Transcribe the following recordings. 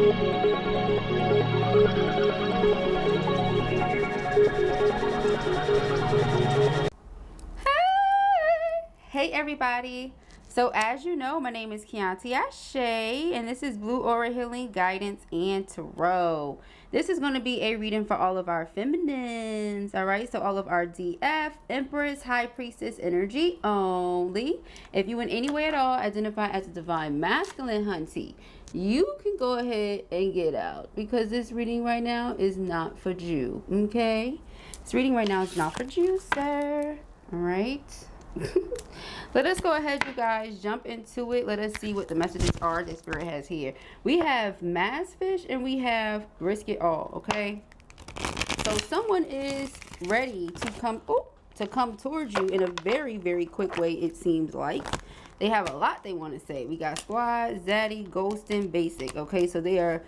Hey everybody, so as you know, my name is Kianti Ayshea and this is Blue Aura Healing Guidance and Tarot. This is going to be a reading for all of our feminines, alright? So all of our DF, Empress, High Priestess energy only. If you in any way at all identify as a Divine Masculine, hunty, you can go ahead and get out because this reading right now is not for you, okay? This reading right now is not for you, sir, alright? Let us go ahead, you guys, jump into it. Let us see what the messages are that Spirit has here. We have Mass Fish and we have Risk It All, okay? So someone is ready to come towards you in a very, very quick way, it seems like. They have a lot they want to say. We got Squad, Zaddy, Ghosting, Basic, okay? So they are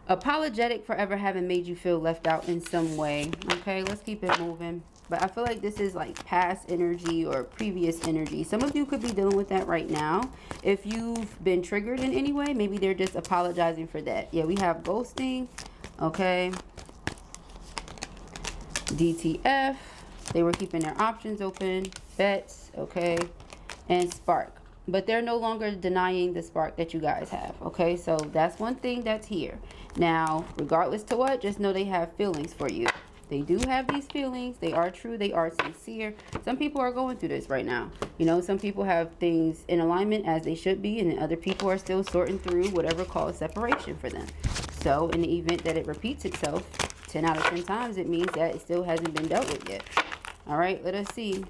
apologetic for ever having made you feel left out in some way, okay? Let's keep it moving. But I feel like this is like past energy or previous energy. Some of you could be dealing with that right now. If you've been triggered in any way, maybe they're just apologizing for that. Yeah, we have Ghosting, okay? DTF, they were keeping their options open. Bets, okay? And Spark. But they're no longer denying the spark that you guys have, okay? So that's one thing that's here. Now, regardless to what, just know they have feelings for you. They do have these feelings. They are true. They are sincere. Some people are going through this right now. You know, some people have things in alignment as they should be, and then other people are still sorting through whatever caused separation for them. So in the event that it repeats itself 10 out of 10 times, it means that it still hasn't been dealt with yet. All right, let us see.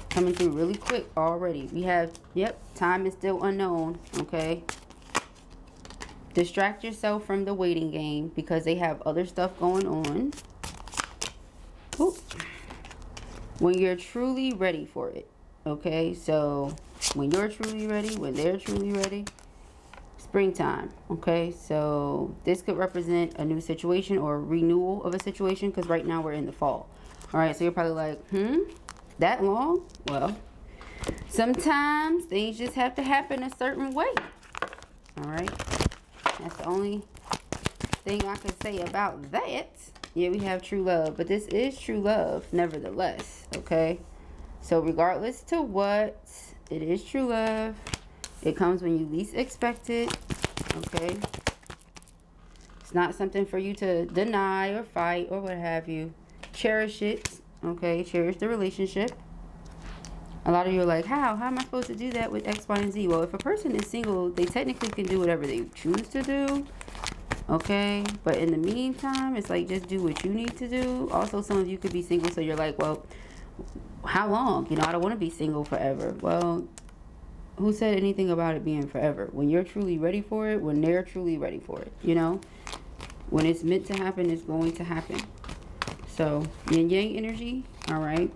Coming through really quick already. We have, yep, time is still unknown, okay? Distract yourself from the waiting game because they have other stuff going on. Ooh. When you're truly ready for it, okay? So when you're truly ready, when they're truly ready, springtime, okay? So this could represent a new situation or a renewal of a situation because right now we're in the fall. All right, so you're probably like, that long? Well, sometimes things just have to happen a certain way, all right? That's the only thing I can say about that. Yeah, we have true love, but this is true love nevertheless, okay? So regardless to what, it is true love. It comes when you least expect it, okay? It's not something for you to deny or fight or what have you. Cherish it, okay? Cherish the relationship. A lot of you are like, how am I supposed to do that with X, Y, and Z? Well, if a person is single, they technically can do whatever they choose to do, okay? But in the meantime, it's like, just do what you need to do. Also, some of you could be single, so you're like, well, how long? You know, I don't want to be single forever. Well, who said anything about it being forever? When you're truly ready for it, when they're truly ready for it, you know? When it's meant to happen, it's going to happen. So, yin-yang energy, all right?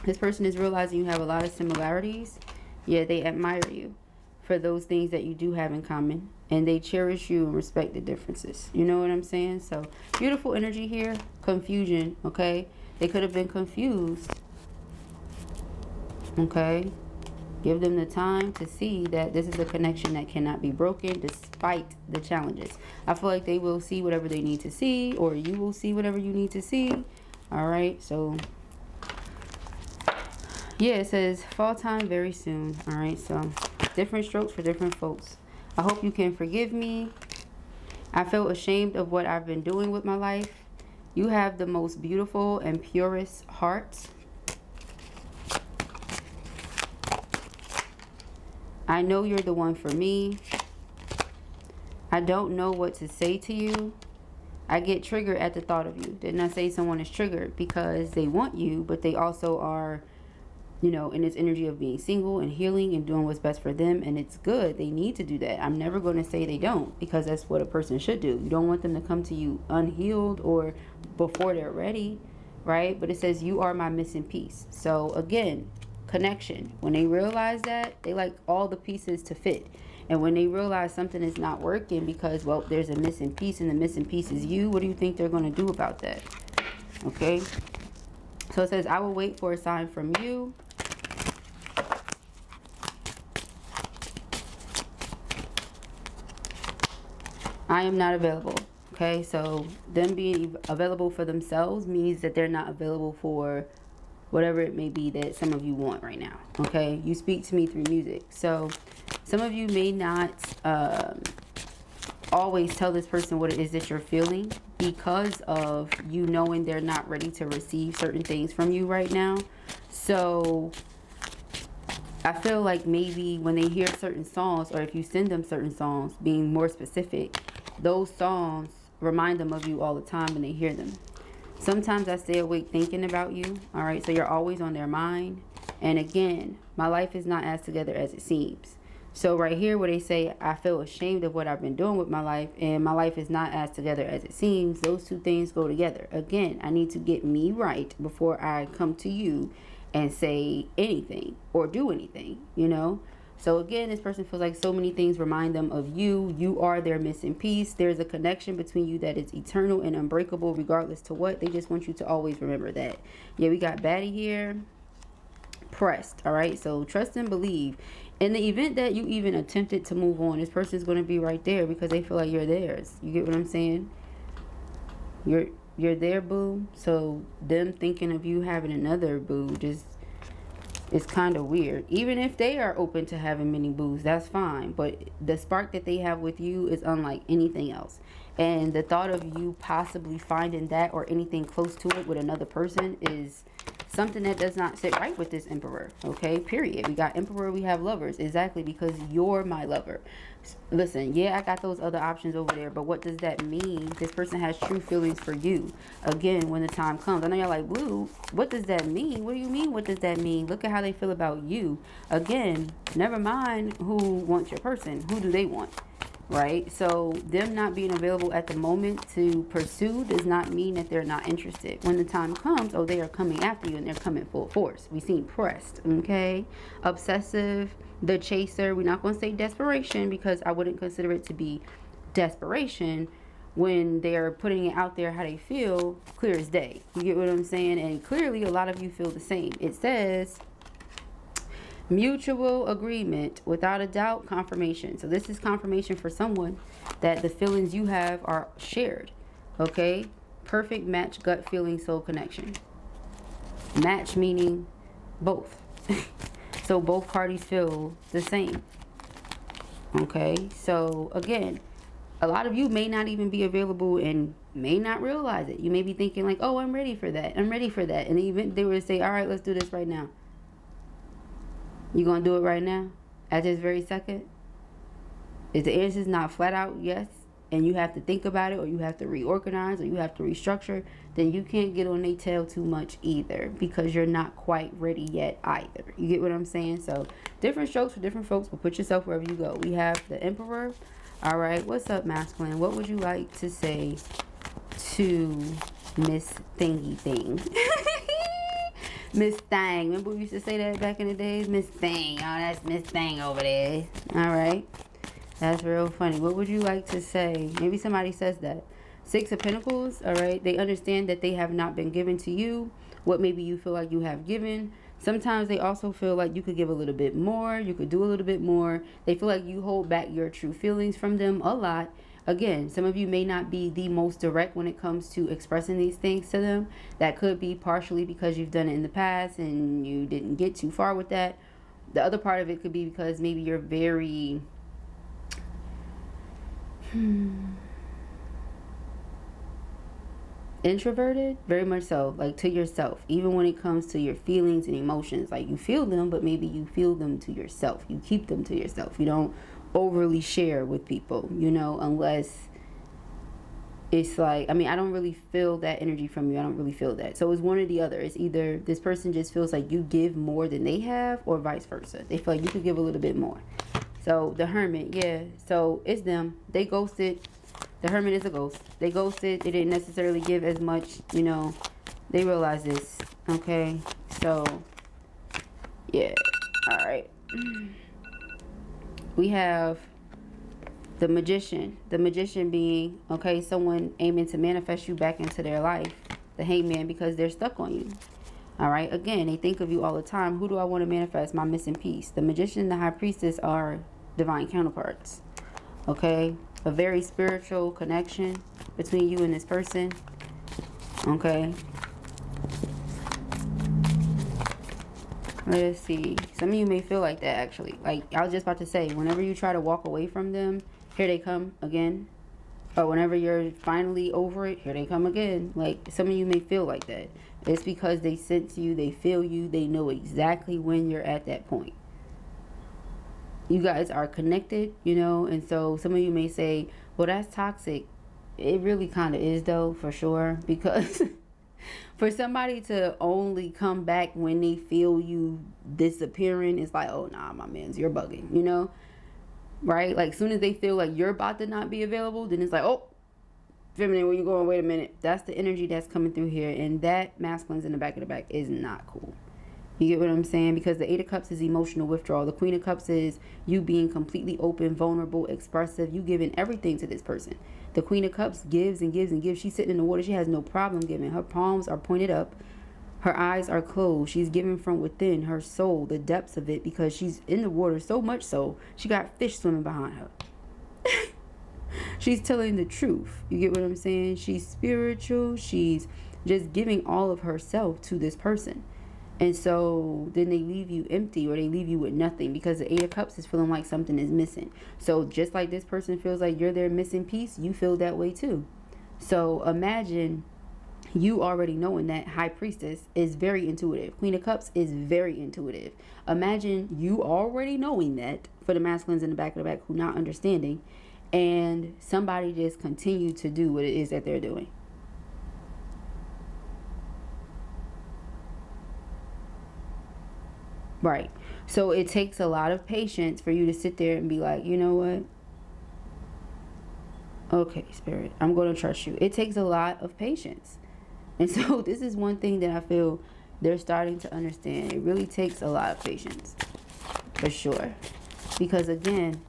This person is realizing you have a lot of similarities. Yeah, they admire you for those things that you do have in common. And they cherish you and respect the differences. You know what I'm saying? So, beautiful energy here. Confusion, okay? They could have been confused. Okay? Give them the time to see that this is a connection that cannot be broken despite the challenges. I feel like they will see whatever they need to see, or you will see whatever you need to see. All right? So, yeah, it says fall time very soon. All right, so different strokes for different folks. I hope you can forgive me. I feel ashamed of what I've been doing with my life. You have the most beautiful and purest heart. I know you're the one for me. I don't know what to say to you. I get triggered at the thought of you. Didn't I say someone is triggered because they want you, but they also are, you know, in this energy of being single and healing and doing what's best for them, and it's good. They need to do that. I'm never going to say they don't, because that's what a person should do. You don't want them to come to you unhealed or before they're ready, right? But it says you are my missing piece. So again, connection. When they realize that, they like all the pieces to fit. And when they realize something is not working because, well, there's a missing piece and the missing piece is you, what do you think they're going to do about that? Okay. So it says, I will wait for a sign from you. I am not available. Okay, so them being available for themselves means that they're not available for whatever it may be that some of you want right now. Okay, you speak to me through music. So some of you may not always tell this person what it is that you're feeling because of you knowing they're not ready to receive certain things from you right now. So I feel like maybe when they hear certain songs, or if you send them certain songs, being more specific, those songs remind them of you all the time when they hear them. Sometimes I stay awake thinking about you. All right, so you're always on their mind. And again, my life is not as together as it seems. So right here where they say, I feel ashamed of what I've been doing with my life, and my life is not as together as it seems, those two things go together. Again, I need to get me right before I come to you and say anything or do anything, you know. So again, this person feels like so many things remind them of you. You are their missing piece. There's a connection between you that is eternal and unbreakable regardless to what. They just want you to always remember that. Yeah, we got baddie here. Pressed. All right, so trust and believe. In the event that you even attempted to move on, this person is going to be right there because they feel like you're theirs. You get what I'm saying? You're their boo. So them thinking of you having another boo just, it's kind of weird. Even if they are open to having many boos, that's fine. But the spark that they have with you is unlike anything else. And the thought of you possibly finding that or anything close to it with another person is something that does not sit right with this Emperor. Okay, period. We got Emperor, we have Lovers. Exactly, because you're my lover. Listen, yeah, I got those other options over there, but what does that mean? This person has true feelings for you. Again, when the time comes. I know you're like, Blue, what does that mean? What do you mean, what does that mean? Look at how they feel about you. Again, never mind who wants your person. Who do they want? Right? So them not being available at the moment to pursue does not mean that they're not interested. When the time comes, oh, they are coming after you and they're coming full force. We seen pressed. Okay, obsessive, the chaser. We're not going to say desperation because I wouldn't consider it to be desperation when they're putting it out there how they feel, clear as day. You get what I'm saying? And clearly a lot of you feel the same. It says mutual agreement, without a doubt, confirmation. So this is confirmation for someone that the feelings you have are shared. Okay, perfect match, gut feeling, soul connection. Match meaning both. So both parties feel the same. Okay, so again, a lot of you may not even be available and may not realize it. You may be thinking like, oh, I'm ready for that, I'm ready for that, and even they were to say, all right, let's do this right now. You gonna do it right now? At this very second? If the answer is not flat out yes, and you have to think about it, or you have to reorganize, or you have to restructure, then you can't get on their tail too much either, because you're not quite ready yet either. You get what I'm saying? So different strokes for different folks, but put yourself wherever you go. We have the Emperor. All right, what's up, masculine? What would you like to say to Miss Thingy Thing? Miss Thang. Remember we used to say that back in the days? Miss Thang. Oh, that's Miss Thang over there. All right. That's real funny. What would you like to say? Maybe somebody says that. Six of Pentacles. All right. They understand that they have not been given to you what maybe you feel like you have given. Sometimes they also feel like you could give a little bit more. You could do a little bit more. They feel like you hold back your true feelings from them a lot. Again, some of you may not be the most direct when it comes to expressing these things to them. That could be partially because you've done it in the past and you didn't get too far with that. The other part of it could be because maybe you're very introverted, very much so, like to yourself, even when it comes to your feelings and emotions. Like you feel them, but maybe you feel them to yourself. You keep them to yourself. You don't overly share with people, you know, unless it's like, I mean, I don't really feel that energy from you. I don't really feel that. So it's one or the other. It's either this person just feels like you give more than they have, or vice versa. They feel like you could give a little bit more. So the Hermit, yeah. So it's them. They ghosted. The Hermit is a ghost. They ghosted. They didn't necessarily give as much, you know. They realize this. Okay. So, yeah. All right. We have the Magician. The Magician being, okay, someone aiming to manifest you back into their life. The Hangman, because they're stuck on you. All right. Again, they think of you all the time. Who do I want to manifest? My missing piece. The Magician and the High Priestess are divine counterparts. Okay. a very spiritual connection between you and this person. Okay. Let's see. Some of you may feel like that, actually. Like, I was just about to say, whenever you try to walk away from them, here they come again. Or whenever you're finally over it, here they come again. Like, some of you may feel like that. It's because they sense you, they feel you, they know exactly when you're at that point. You guys are connected, you know, and so some of you may say, well, that's toxic. It really kind of is, though, for sure, because for somebody to only come back when they feel you disappearing, it's like, oh, nah, my mans, you're bugging, you know, right? Like, as soon as they feel like you're about to not be available, then it's like, oh, feminine, where you going? Wait a minute. That's the energy that's coming through here, and that masculine's in the back of the back is not cool. You get what I'm saying? Because the 8 of Cups is emotional withdrawal. The Queen of Cups is you being completely open, vulnerable, expressive. You giving everything to this person. The Queen of Cups gives and gives and gives. She's sitting in the water. She has no problem giving. Her palms are pointed up. Her eyes are closed. She's giving from within her soul, the depths of it, because she's in the water so much so she got fish swimming behind her. She's telling the truth. You get what I'm saying? She's spiritual. She's just giving all of herself to this person. And so then they leave you empty, or they leave you with nothing, because the 8 of Cups is feeling like something is missing. So just like this person feels like you're their missing piece, you feel that way too. So imagine you already knowing that High Priestess is very intuitive. Queen of Cups is very intuitive. Imagine you already knowing that, for the masculines in the back of the back who not understanding, and somebody just continue to do what it is that they're doing. Right. So it takes a lot of patience for you to sit there and be like, you know what? Okay, Spirit, I'm going to trust you. It takes a lot of patience. And so this is one thing that I feel they're starting to understand. It really takes a lot of patience, for sure. Because again,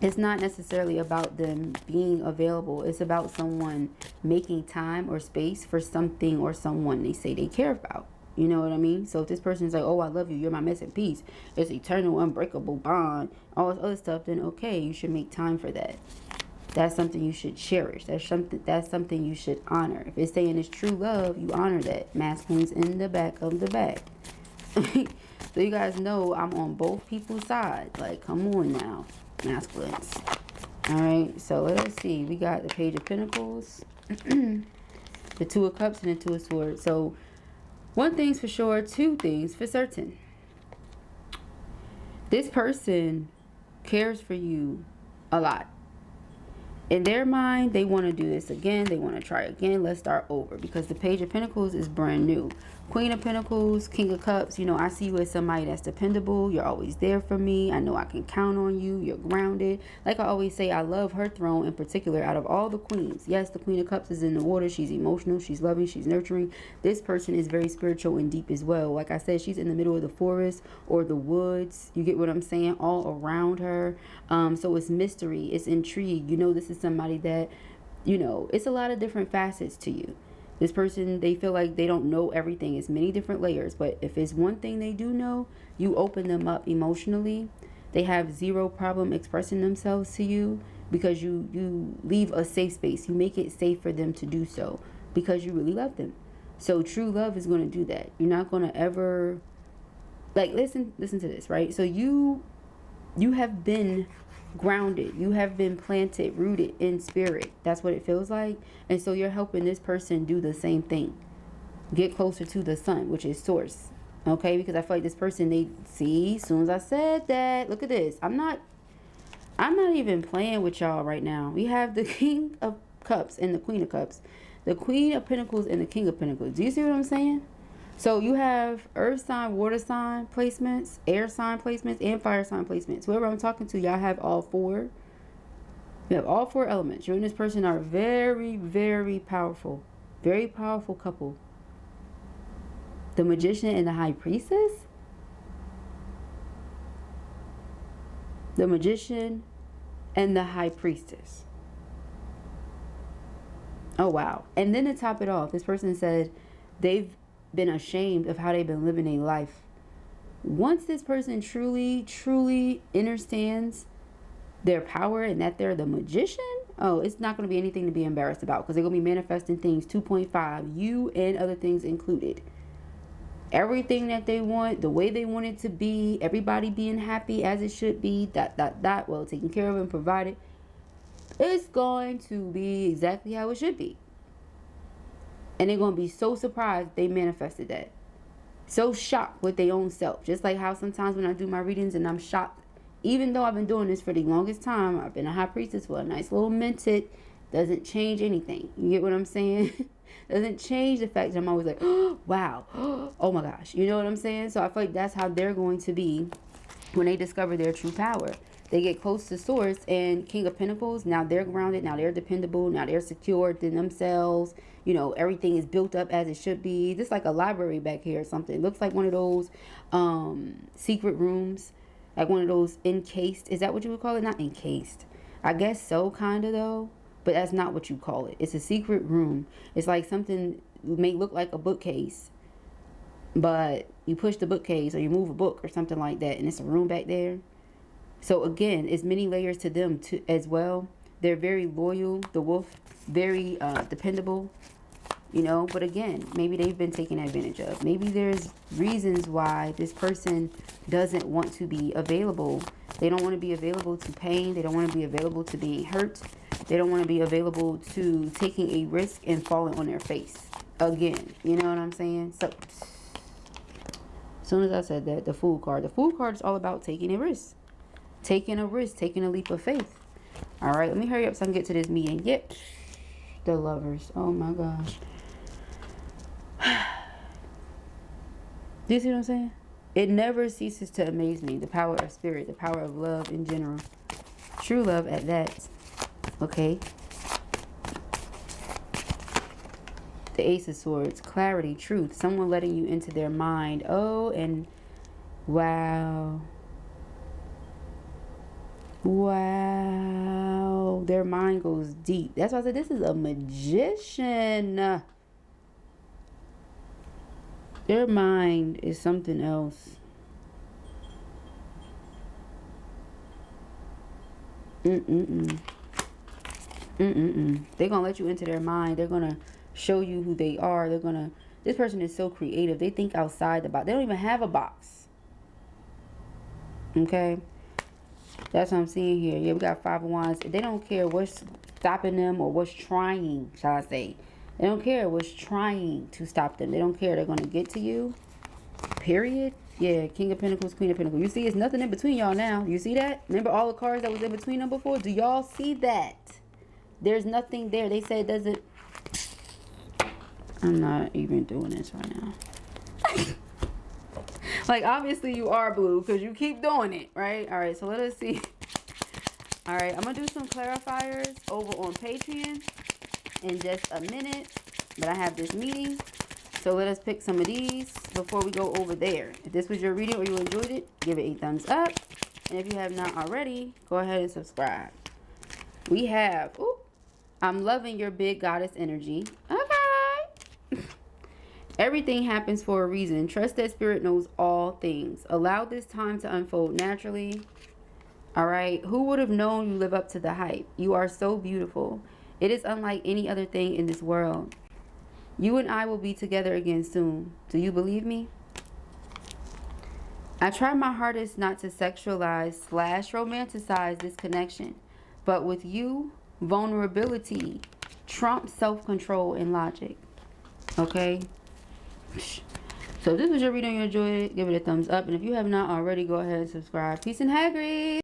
it's not necessarily about them being available. It's about someone making time or space for something or someone they say they care about. You know what I mean? So if this person's like, oh, I love you, you're my missing piece, it's eternal, unbreakable bond, all this other stuff, then okay, you should make time for that. That's something you should cherish. That's something you should honor. If it's saying it's true love, you honor that. Masculine's in the back of the back. So you guys know I'm on both people's sides. Like, come on now, masculines. All right, so let's see. We got the Page of Pentacles, the 2 of Cups, and the 2 of Swords. So one thing's for sure, 2 things for certain. This person cares for you a lot. In their mind, they want to do this again. They want to try again. Let's start over, because the Page of Pentacles is brand new. Queen of Pentacles, King of Cups, you know, I see you as somebody that's dependable. You're always there for me. I know I can count on you. You're grounded. Like I always say, I love her throne in particular out of all the queens. Yes, the Queen of Cups is in the water. She's emotional. She's loving. She's nurturing. This person is very spiritual and deep as well. Like I said, she's in the middle of the forest or the woods. You get what I'm saying? All around her. So it's mystery. It's intrigue. You know, this is somebody that, you know, it's a lot of different facets to you. This person, they feel like they don't know everything. It's many different layers. But if it's one thing they do know, you open them up emotionally. They have zero problem expressing themselves to you, because you leave a safe space. You make it safe for them to do so, because you really love them. So true love is going to do that. You're not going to ever, like, listen to this, right? So you have been grounded. You have been planted, rooted in spirit. That's what it feels like. And so you're helping this person do the same thing. Get closer to the sun, which is source. Okay? Because I feel like this person, they see, as soon as I said that, look at this. I'm not even playing with y'all right now. We have the King of Cups and the Queen of Cups. The Queen of Pentacles and the King of Pentacles. Do you see what I'm saying? So you have earth sign, water sign placements, air sign placements, and fire sign placements. Whoever I'm talking to, y'all have all 4. You have all 4 elements. You and this person are very, very powerful. Very powerful couple. The Magician and the High Priestess. The Magician and the High Priestess. Oh, wow. And then to top it off, this person said they've been ashamed of how they've been living their life. Once this person truly understands their power and that they're the magician, oh, it's not going to be anything to be embarrassed about, because they're going to be manifesting things 2.5, you and other things included. Everything that they want, the way they want it to be, everybody being happy as it should be, well, taken care of and provided. It's going to be exactly how it should be. And they're going to be so surprised they manifested that. So shocked with their own self. Just like how sometimes when I do my readings and I'm shocked, even though I've been doing this for the longest time, I've been a high priestess for a nice little minute, doesn't change anything. You get what I'm saying? Doesn't change the fact that I'm always like, oh, wow, oh my gosh. You know what I'm saying? So I feel like that's how they're going to be when they discover their true power. They get close to source, and King of Pentacles, now they're grounded, now they're dependable, now they're secured in themselves. You know, everything is built up as it should be. Just like a library back here or something. It looks like one of those secret rooms, like one of those encased. Is that what you would call it? Not encased. I guess so, kind of though. But that's not what you call it. It's a secret room. It's like something may look like a bookcase, but you push the bookcase or you move a book or something like that, and it's a room back there. So again, it's many layers to them too, as well. They're very loyal, the wolf, very dependable, you know. But again, maybe they've been taken advantage of. Maybe there's reasons why this person doesn't want to be available. They don't want to be available to pain. They don't want to be available to being hurt. They don't want to be available to taking a risk and falling on their face again. You know what I'm saying? So as soon as I said that, the Fool card. The Fool card is all about taking a risk. Taking a risk, taking a leap of faith. All right, let me hurry up so I can get to this meeting. Yep. The Lovers. Oh my gosh. Do you see what I'm saying? It never ceases to amaze me. The power of spirit, the power of love in general. True love at that. Okay. The Ace of Swords. Clarity, truth. Someone letting you into their mind. Oh, and wow. Wow. Their mind goes deep. That's why I said this is a magician. Their mind is something else. They're gonna let you into their mind. They're gonna show you who they are. They're gonna, this person is so creative. They think outside the box. They don't even have a box. Okay, that's what I'm seeing here. Yeah, we got Five of Wands. They don't care what's stopping them or what's trying, shall I say. They don't care what's trying to stop them. They don't care. They're gonna get to you, period. Yeah, King of Pentacles, Queen of Pentacles. You see, it's nothing in between y'all now. You see that? Remember all the cards that was in between them before? Do y'all see that? There's nothing there. They say it doesn't. I'm not even doing this right now. Like, obviously you are, Blue, because you keep doing it, right? All right, so let us see. All right, I'm going to do some clarifiers over on Patreon in just a minute. But I have this meeting. So let us pick some of these before we go over there. If this was your reading or you enjoyed it, give it a thumbs up. And if you have not already, go ahead and subscribe. We have, ooh, I'm loving your big goddess energy. Okay. Everything happens for a reason. Trust that spirit knows all things. Allow this time to unfold naturally. All right. Who would have known you live up to the hype? You are so beautiful. It is unlike any other thing in this world. You and I will be together again soon. Do you believe me? I try my hardest not to sexualize / romanticize this connection. But with you, vulnerability trumps self-control and logic. Okay? So if this was your reading and you enjoyed it, give it a thumbs up. And if you have not already, go ahead and subscribe. Peace and Hagrid.